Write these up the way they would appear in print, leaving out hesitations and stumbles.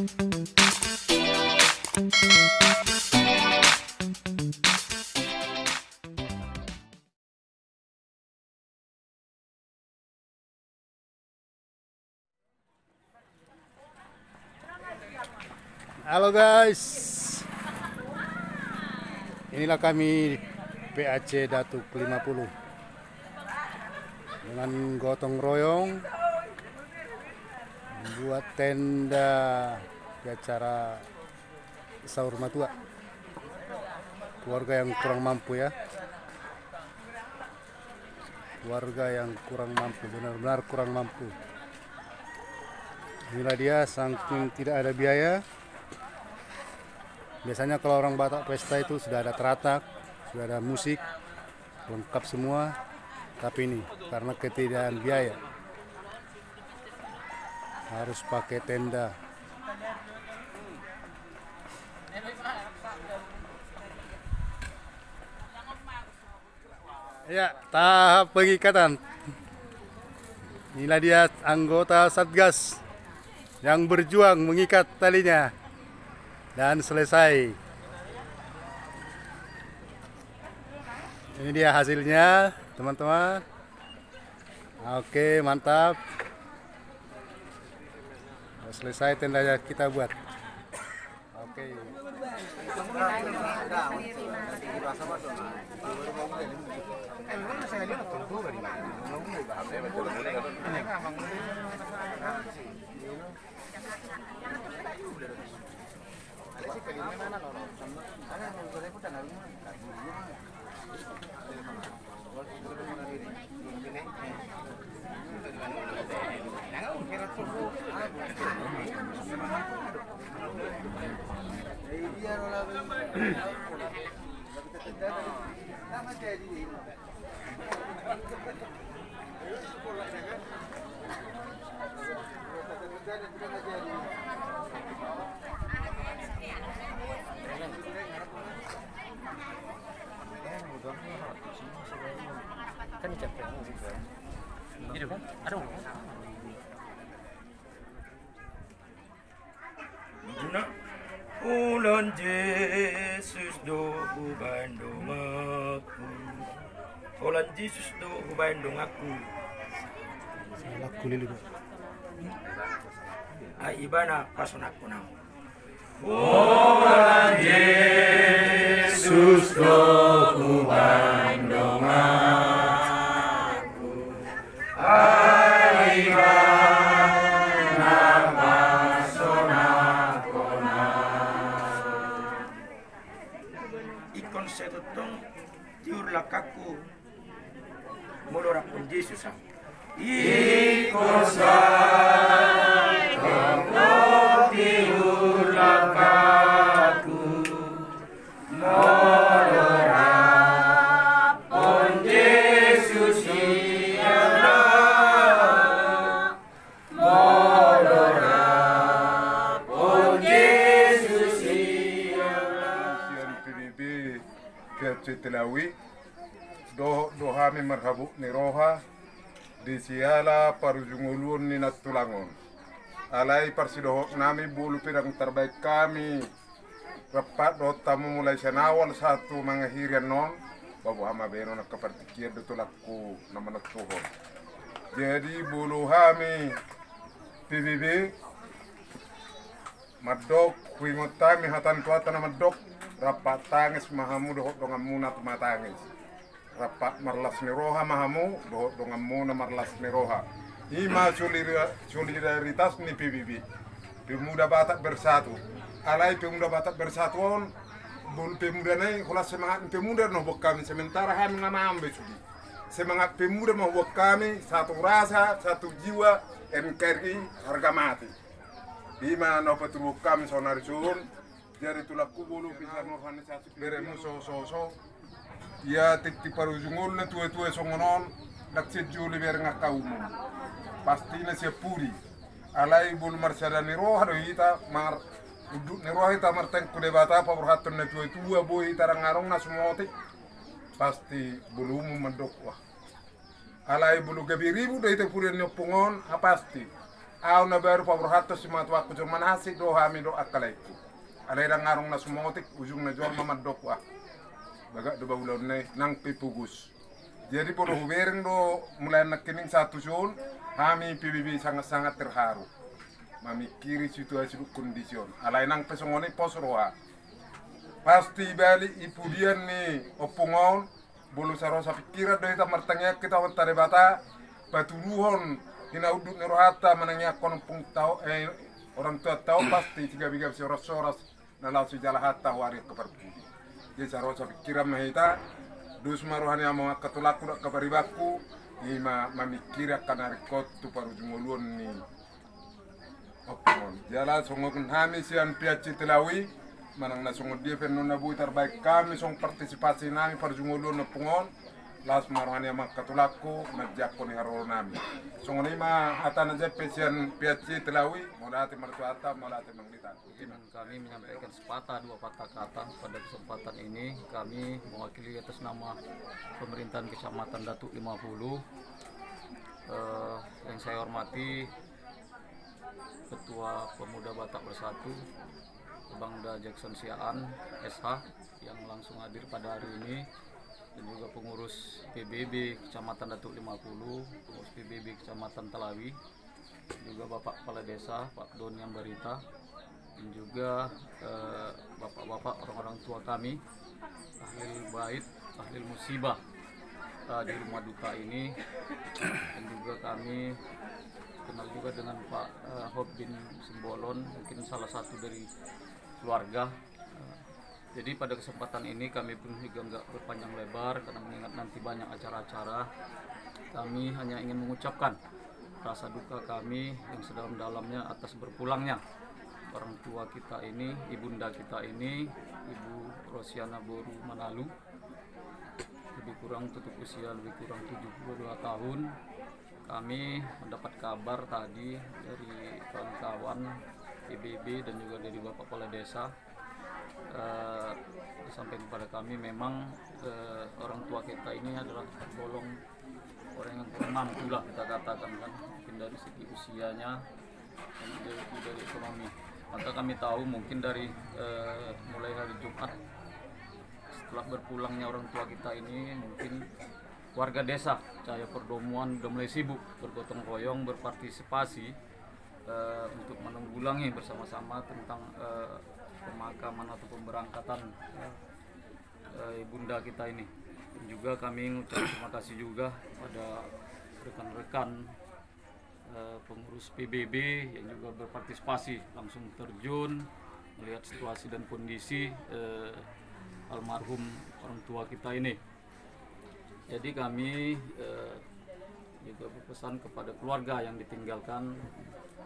Halo guys, inilah kami PAC Datuk 50 dengan gotong royong membuat tenda di acara sahur matua keluarga yang kurang mampu ya, keluarga yang kurang mampu, benar-benar kurang mampu. Inilah dia, saking tidak ada biaya. Biasanya kalau orang Batak pesta itu sudah ada teratak, sudah ada musik, lengkap semua. Tapi ini karena ketidakan biaya harus pakai tenda. Ya, tahap pengikatan. Inilah dia anggota Satgas yang berjuang mengikat talinya. Dan selesai. Ini dia hasilnya, teman-teman. Oke, mantap. Selesai tendanya kita buat. Oke. Kan capek juga. Gitu kan? Aduh. Nak ulan Yesus do Bandung aku. Ulan Yesus do Bandung aku. Laku lili. Ai ibana pason aku na. Ulan Yesus do Bandung aku. Ai ikon setutong tiur lakaku molora pun Yesus ang ikon setutong tiur lakaku molora pun Yesus iana molora pun Yesus Telawi dohami marhabu ni roha di siala parujungulun ni natulangon alai parsidoho nami bulu pirang terbaik kami rapat do tamu mulai senawal satu mengakhiri non babu hama beno nak kepertikir betulaku nama natuhon jadi bulu hami PBB madok kuingotami hatan tuata nama madok rapat tangis mahamu dohot dongan muna tumatangis rapat marlas niroha mahamu dohot dongan muna marlas niroha ima solidaritas ni PBB pemuda Batak bersatu alai pemuda Batak bersatuan bul pemuda nai kulas semangat pemuda no kami sementara kami ngamam besudi semangat pemuda mau kami satu rasa satu jiwa NKRI harga mati ima no petubuh kami sonari sun jadi tulaku bulu pisah organisasi beremu so ya tikti parujungul na tuwe songonon dak sejuli ber ngakaumu pasti na sepuri alai bul marsada ni roha do ita mar uduk ni roha ita marteng kude bata pa berhatun na tuwe boy ita rangarong na sumoti pasti bulumu mendok wah alai bulu gabiribu do ita puri nyopungon pasti au na baru pabro hato si matwa ku cuman hasi do hami do akalaiku alai da ngarong na sumotik ujung na jor mamad do ku baga do bawulon ne nang pipugus jadi podo hubereng do mulai nak kining satu sun kami PBB sangat-sangat terharu memikiri situasi kondision alai nang pesongoni posroa pasti balik ipudian nih opungon bulu sarosa pikiran dari tamartangnya kita wantare bata baturuhon hina udut nerohata manangnya konpung tau orang tua tahu pasti tiga biga soros-soros nalau sejalah hatta wari keperpudi jadi sarosa pikiran mahita dus maruhani yang mau ketulaku dak kaparibaku ima mamikira kanarikot tu paru jumulun ni opungon jala songokan hami sian piaci telawi manang na sungod dia pen na buy terbaik kami song partisipasi nami parjungulun na pungon las maruhani yang katulaku najako ni haro nami sungod ima hata na jepe sian piaci telawi modati martuata modati manglita kami menyampaikan sepatah dua patah kata pada kesempatan ini. Kami mewakili atas nama pemerintahan Kecamatan Datuk 50 yang saya hormati Ketua Pemuda Batak Bersatu Bangda Jackson Siaan SH yang langsung hadir pada hari ini, dan juga pengurus PBB Kecamatan Datuk 50, pengurus PBB Kecamatan Telawi, juga Bapak Kepala Desa Pak Don yang Barita, dan juga bapak-bapak orang-orang tua kami, ahli bait, ahli musibah di rumah duka ini, dan juga kami kenal juga dengan Pak Hob bin Simbolon, mungkin salah satu dari keluarga. Jadi pada kesempatan ini kami pun juga nggak berpanjang lebar karena mengingat nanti banyak acara-acara. Kami hanya ingin mengucapkan rasa duka kami yang sedalam-dalamnya atas berpulangnya orang tua kita ini, ibunda kita ini, Ibu Rosiana Boru Manalu, lebih kurang tutup usia lebih kurang 72 tahun. Kami mendapat kabar tadi dari kawan-kawan PBB dan juga dari Bapak Kepala Desa, disampaikan kepada kami memang orang tua kita ini adalah tergolong orang yang kurang mampu lah kita katakan kan, mungkin dari segi usianya dan juga dari ekonomi. Maka kami tahu mungkin dari mulai hari Jumat setelah berpulangnya orang tua kita ini, mungkin warga desa Cahaya Perdomuan sudah mulai sibuk bergotong royong berpartisipasi untuk menanggulangi bersama-sama tentang pemakaman atau pemberangkatan ibunda kita ini. Dan juga kami mengucapkan terima kasih juga pada rekan-rekan pengurus PBB yang juga berpartisipasi langsung terjun melihat situasi dan kondisi almarhum orang tua kita ini. Jadi kami juga berpesan kepada keluarga yang ditinggalkan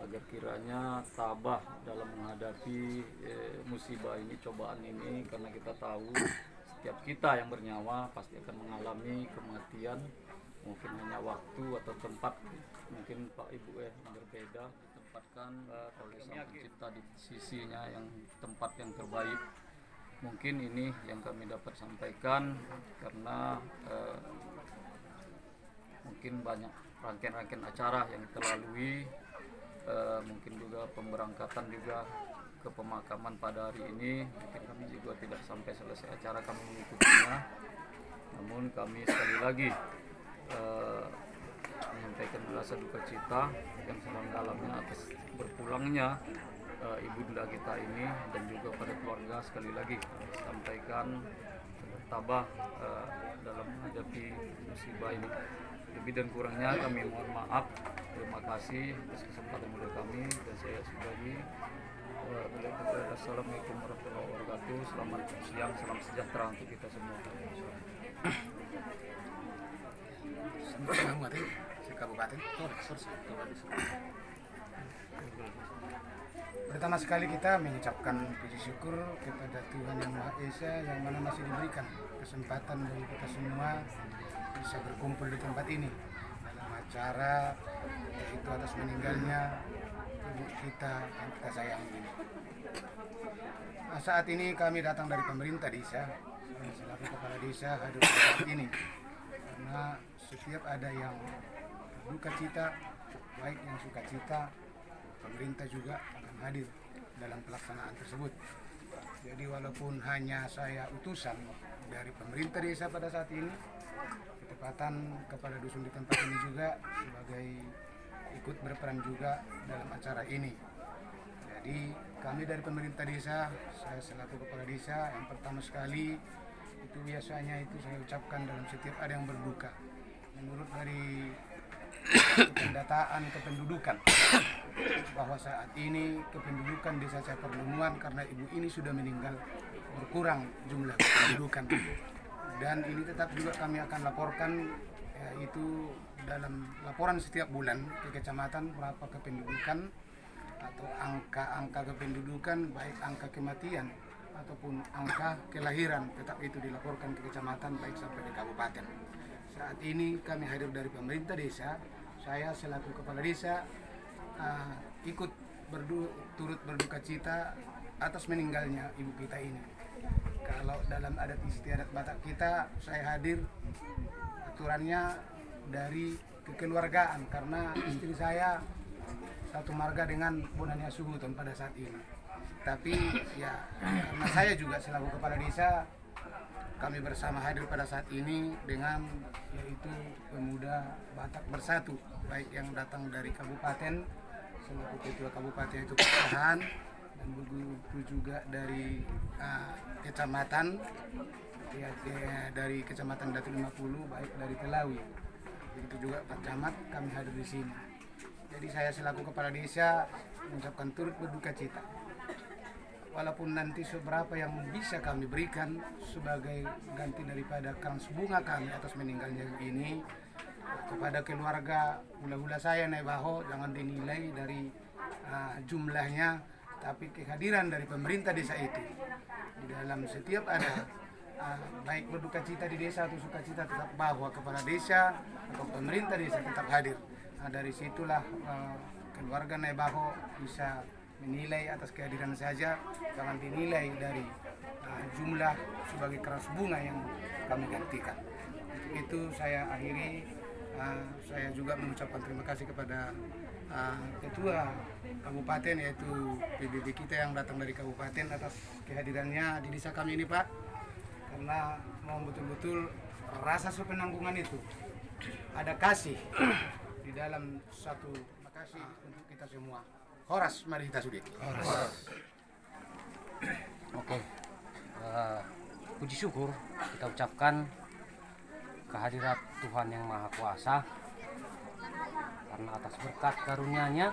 agar kiranya tabah dalam menghadapi musibah ini, cobaan ini, karena kita tahu setiap kita yang bernyawa pasti akan mengalami kematian. Mungkin hanya waktu atau tempat, mungkin Pak Ibu yang berbeda ditempatkan oleh Sang Pencipta di sisinya yang tempat yang terbaik. Mungkin ini yang kami dapat sampaikan karena mungkin banyak rangkaian-rangkaian acara yang kita lalui, mungkin juga pemberangkatan juga ke pemakaman pada hari ini. Mungkin kami juga tidak sampai selesai acara kami mengikutinya, namun kami sekali lagi menyampaikan rasa duka cita yang sedalam-dalamnya atas berpulangnya ibunda kita ini, dan juga pada keluarga sekali lagi sampaikan bertabah dalam menghadapi musibah ini. Lebih dan kurangnya kami mohon maaf. Terima kasih atas kesempatan muda kami, dan saya sudahi. Assalamualaikum warahmatullahi wabarakatuh. Selamat siang, salam sejahtera untuk kita semua. Pertama sekali kita mengucapkan puji syukur kepada Tuhan Yang Maha Esa yang mana masih diberikan kesempatan bagi kita semua bisa berkumpul di tempat ini dalam acara yaitu atas meninggalnya ibu kita yang kita sayangi ini. Nah, saat ini kami datang dari pemerintah desa, selaku kepala desa hadir di tempat ini karena setiap ada yang duka cita, baik yang suka cita pemerintah juga akan hadir dalam pelaksanaan tersebut. Jadi walaupun hanya saya utusan dari pemerintah desa pada saat ini, ketepatan kepala dusun di tempat ini juga sebagai ikut berperan juga dalam acara ini. Jadi kami dari pemerintah desa, saya selaku kepala desa, yang pertama sekali itu biasanya itu saya ucapkan dalam setiap ada yang berduka. Menurut dari pendataan kependudukan bahwa saat ini kependudukan desa Caperlumuan karena ibu ini sudah meninggal berkurang jumlah kependudukan, dan ini tetap juga kami akan laporkan yaitu dalam laporan setiap bulan ke kecamatan berapa kependudukan atau angka kependudukan, baik angka kematian ataupun angka kelahiran, tetap itu dilaporkan ke kecamatan baik sampai di kabupaten. Saat ini kami hadir dari pemerintah desa, saya selaku kepala desa ikut turut berduka cita atas meninggalnya ibu kita ini. Kalau dalam adat istiadat Batak kita, saya hadir aturannya dari kekeluargaan karena istri saya satu marga dengan Bonania Suhuton pada saat ini. Tapi ya karena saya juga selaku kepala desa, kami bersama hadir pada saat ini dengan yaitu pemuda Batak Bersatu, baik yang datang dari kabupaten selaku ketua kabupaten itu Kecamatan, dan begitu juga dari kecamatan dari kecamatan Datu 50, baik dari Telawi, begitu juga Pak Camat, kami hadir di sini. Jadi saya selaku kepala desa mengucapkan turut berduka cita. Walaupun nanti seberapa yang bisa kami berikan sebagai ganti daripada krans bunga kami atas meninggalnya ini kepada keluarga hula-hula saya Nebaho, jangan dinilai dari jumlahnya, tapi kehadiran dari pemerintah desa itu di dalam setiap ada baik berduka cita di desa atau sukacita, tetap bahwa kepala desa atau pemerintah desa tetap hadir. Dari situlah keluarga Nebaho bisa menilai atas kehadiran saja, jangan dinilai dari jumlah sebagai keras bunga yang kami gantikan. Itu saya akhiri. Saya juga mengucapkan terima kasih kepada ketua kabupaten yaitu PBB kita yang datang dari kabupaten atas kehadirannya di desa kami ini, Pak, karena mau betul-betul rasa sepenanggungan itu ada kasih di dalam satu. Terima kasih untuk kita semua. Horas, mari kita sudi. Oke, puji syukur kita ucapkan kehadirat Tuhan Yang Maha Kuasa, karena atas berkat karunia-Nya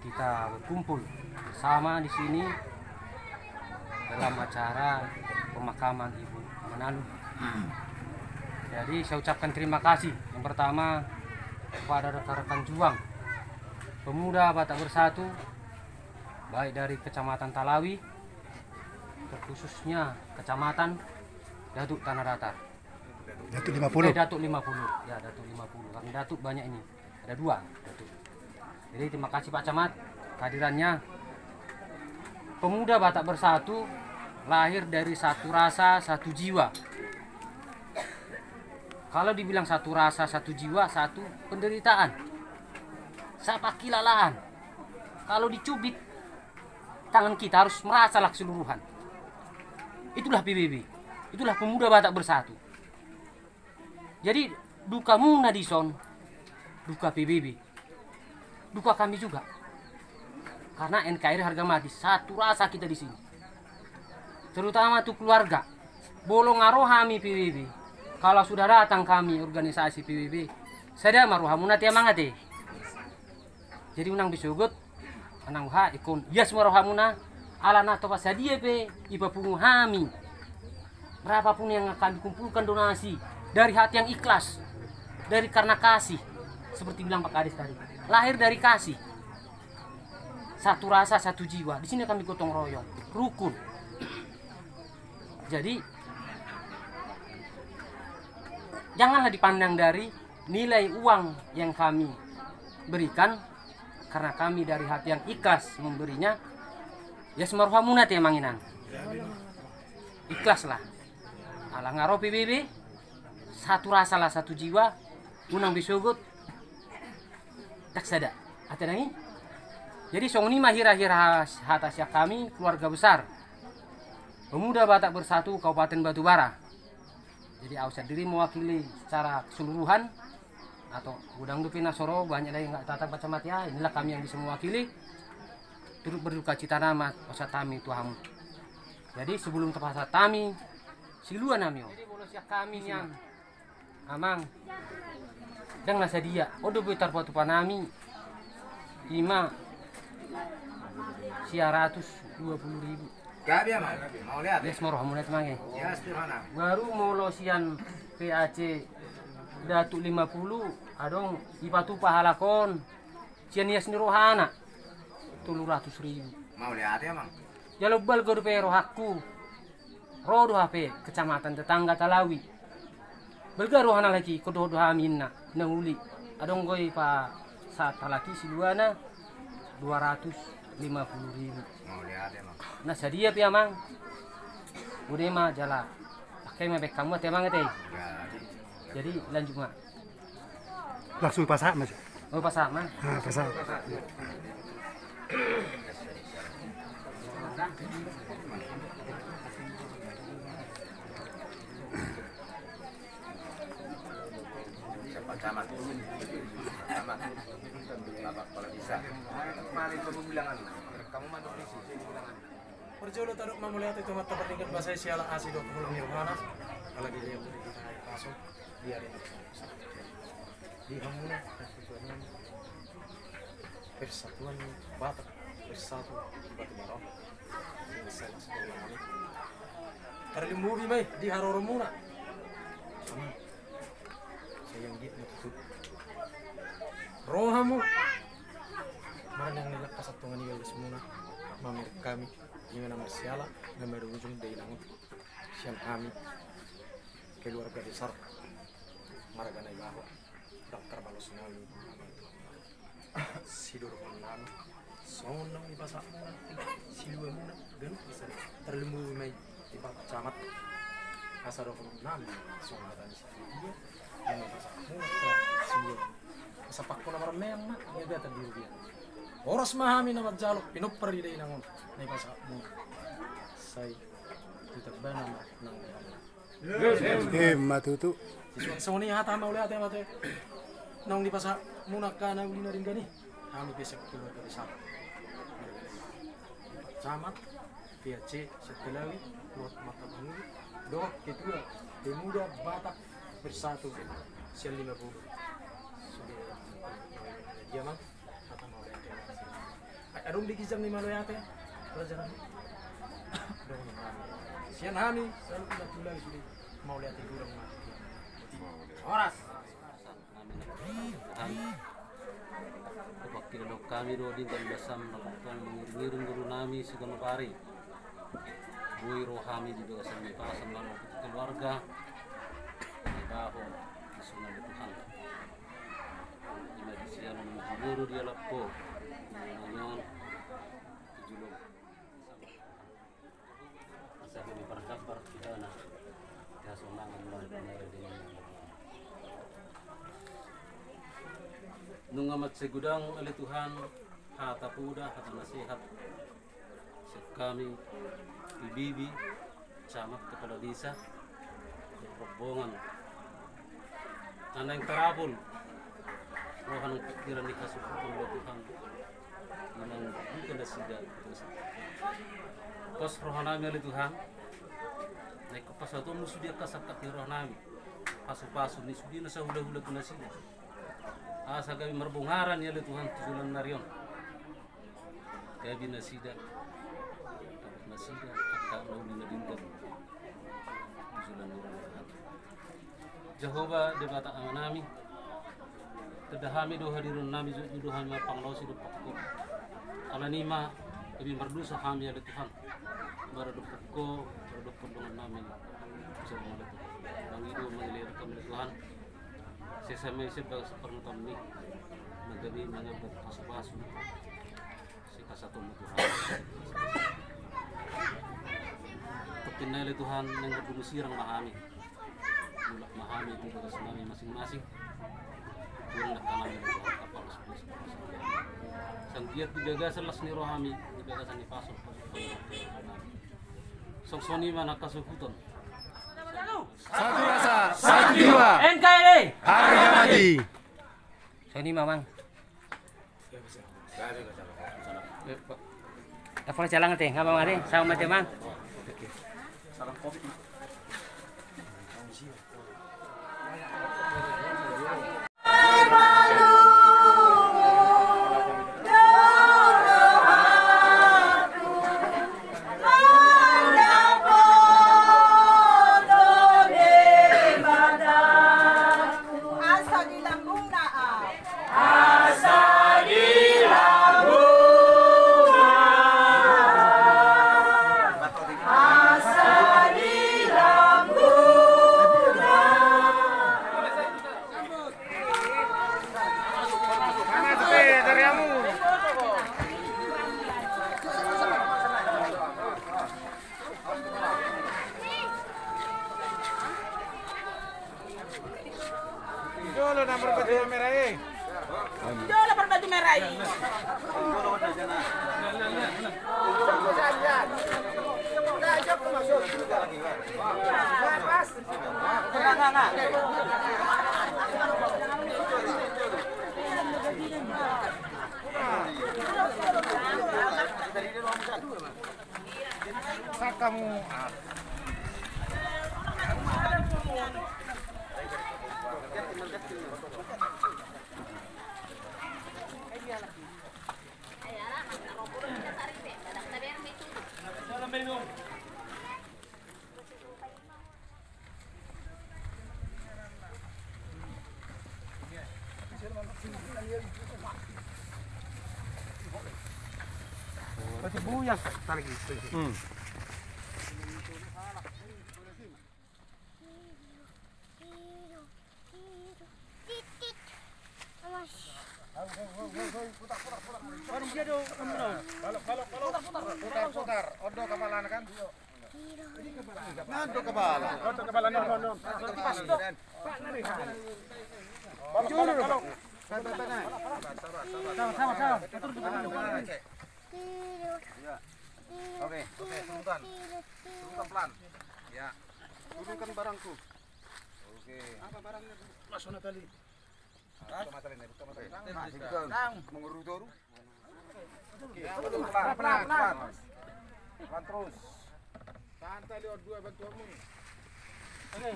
kita berkumpul bersama di sini dalam acara pemakaman Ibu Manalu. Jadi saya ucapkan terima kasih yang pertama kepada rekan-rekan juang pemuda Batak Bersatu, baik dari Kecamatan Talawi, terkhususnya Kecamatan Datuk Tanah Datar. Datuk 50. Datuk 50. Ya, Datuk 50. Karena Datuk banyak ini. Ada 2 Datuk. Jadi terima kasih Pak Camat kehadirannya. Pemuda Batak Bersatu lahir dari satu rasa, satu jiwa. Kalau dibilang satu rasa, satu jiwa, satu penderitaan. Sapa kilalaan. Kalau dicubit, tangan kita harus merasalah keseluruhan. Itulah PBB. Itulah pemuda Batak Bersatu. Jadi duka Muna Dison, duka PBB, duka kami juga. Karena NKRI harga mati, satu rasa kita di sini. Terutama tuh keluarga. Bolong arohami PBB. Kalau sudah datang kami organisasi PBB, saya marohamuna tiang mangate. Jadi unang bisugut, anang ha ikon, yes marohamuna, ala nato pasadia pe, iba punguhami. Berapapun yang akan dikumpulkan donasi dari hati yang ikhlas, dari karena kasih, seperti bilang Pak Kades tadi, lahir dari kasih, satu rasa satu jiwa. Di sini kami gotong royong, rukun. Jadi janganlah dipandang dari nilai uang yang kami berikan, karena kami dari hati yang ikhlas memberinya. Ya semaruhamunat ya manginan, ikhlaslah. Alah ngaro PBB, satu rasa lah satu jiwa, unang bisugut tak sada. Ate nangi, Jadi song ini hira-hira hatasya kami keluarga besar Pemuda Batak Bersatu Kabupaten Batubara. Jadi Ausad diri mewakili secara keseluruhan atau Gudang Dupina Soro banyak dari nggak tatap baca mati ya. Inilah kami yang bisa mewakili turut berduka cita nama Ausad Tami Tuhamu. Jadi sebelum terpaksa Tami siluan namio. Jadi bolosnya kami yang amang dan nasa dia. Odo betar batu panami 5.120.000. Gabi ya, mau lihat? Yes moroh mulai semange. Ya, mana? Baru mau losian PAC Datuk 50 adong ipatu pahalakon sian yas nirohana 700.000. Mau lihat ya, Mang? Ya lobal go pero hakku. Rodo HP kecamatan tetangga Talawi. Bergaruhana lagi kodo minna nanguli. Adong goi pa saat talaki siluana 250.000. Mau lihat ya, Mang? Nah sadia pia mang. Udah mah jala. Pakai mebek kamu teh mang teh. Jadi lanjut mah. Langsung pasak mas. Oh pasak mah. Nah, pasak. Camat. Bapak kalau bisa. Kemarin kamu bilangan. Kamu mantuk di sini bilangan. Perjolo taruh mamulihat itu mata bertingkat bahasa siala asih 20 nirwana. Kalau dia yang kita masuk dia ada di hamuna persatuan Batak bersatu Batu Merah. Salah sekali kami. Karena movie mai di Haroro Muna. Saya yang gitu tutup. Rohamu mana yang nilak kasatungan iya semua mamir kami dengan nama siala nomor ujung dari langut sian kami keluarga besar Maragana Ibaho Dr. Balosunawi Sidur Manan sonong di pasar muna silua muna gan bisa terlembu mai di Bapak Camat asal 26 sonong dan dia yang di pasar muna silua sapak ko namar memang dia beta diri dia oras mahami na magjalok pinupar di nangon na ipasa mo say tutak ba nama nang Matutu. siswan sa ni hata mauli ate mate nang di pasa muna ka na uli na rin gani kami besok keluar dari sana camat PAC Setelawi Luat Mata Bangui Dok kedua Pemuda Batak Bersatu Sial 50 dia mang kata mau lihat adung dikijam ni malo yate pelajaran dong sian hani selalu kita tulai sudah mau lihat itu orang mati oras Wakil dok kami do dintan basam nakapang mengiring guru nami segala pari bui rohami di doa sami pasam lalu keluarga Ibaho di sungai Tuhan sian guru dia lapo nanyon julung asa kami perkabar kita na kasunangan melalui dengan nung amat segudang oleh Tuhan hata puda hata nasihat kami bibi camat kepala desa rombongan anak yang terapun rohan pikiran dikasupkan oleh Tuhan menang bukan dasiga pas rohanami oleh Tuhan naik ke pas itu musuh dia kasakat di rohanami pasu-pasu ni sudi nasa hula-hula tu nasiga asa kami merbungaran ya oleh Tuhan tujulan narion kami nasida akak lauli nadindan tujulan narion Jehovah di mata amanami tedahami do hadirun nami juduhan ma panglausi do pakko alanima kami berdosa kami oleh Tuhan barado pakko barado pendongan nami bersama oleh Tuhan bangido mengilir kami oleh Tuhan sesama sebab seperti ni magabi mangabot pasu-pasu si kasatong Tuhan Pagkinay oleh Tuhan yang berdumusirang mahami mulak mahami itu pada senami masing-masing Tuhan nak tanam oleh Tuhan kapal 10 sa kan giat di gagasan las ni rohami di gagasan ni pasok sok soni mana kasukuton Satu rasa, satu jiwa. NKRI Harga mati. Sony Mamang telepon jalan teh nggak mau ada sama macam mang salam covid. Jolo nomor baju merah ini. Jolo berbaju merah ini. Sakamu. Pati buyang tarik itu. Putar, odo kepalan kan? Nado kepala. Odo kepala non. Sama. Oke, turunkan. Turunkan pelan. Ya. Turunkan barangku. Oke. Apa barangnya? Masuk tali. Mengurut toru. Pelan. Pelan terus. Santai lihat dua bantuanmu. Oke.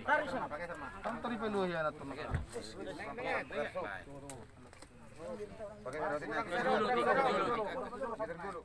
Tarik sana. Pakai sama. Kamu tarik dulu ya teman. Pakai dulu.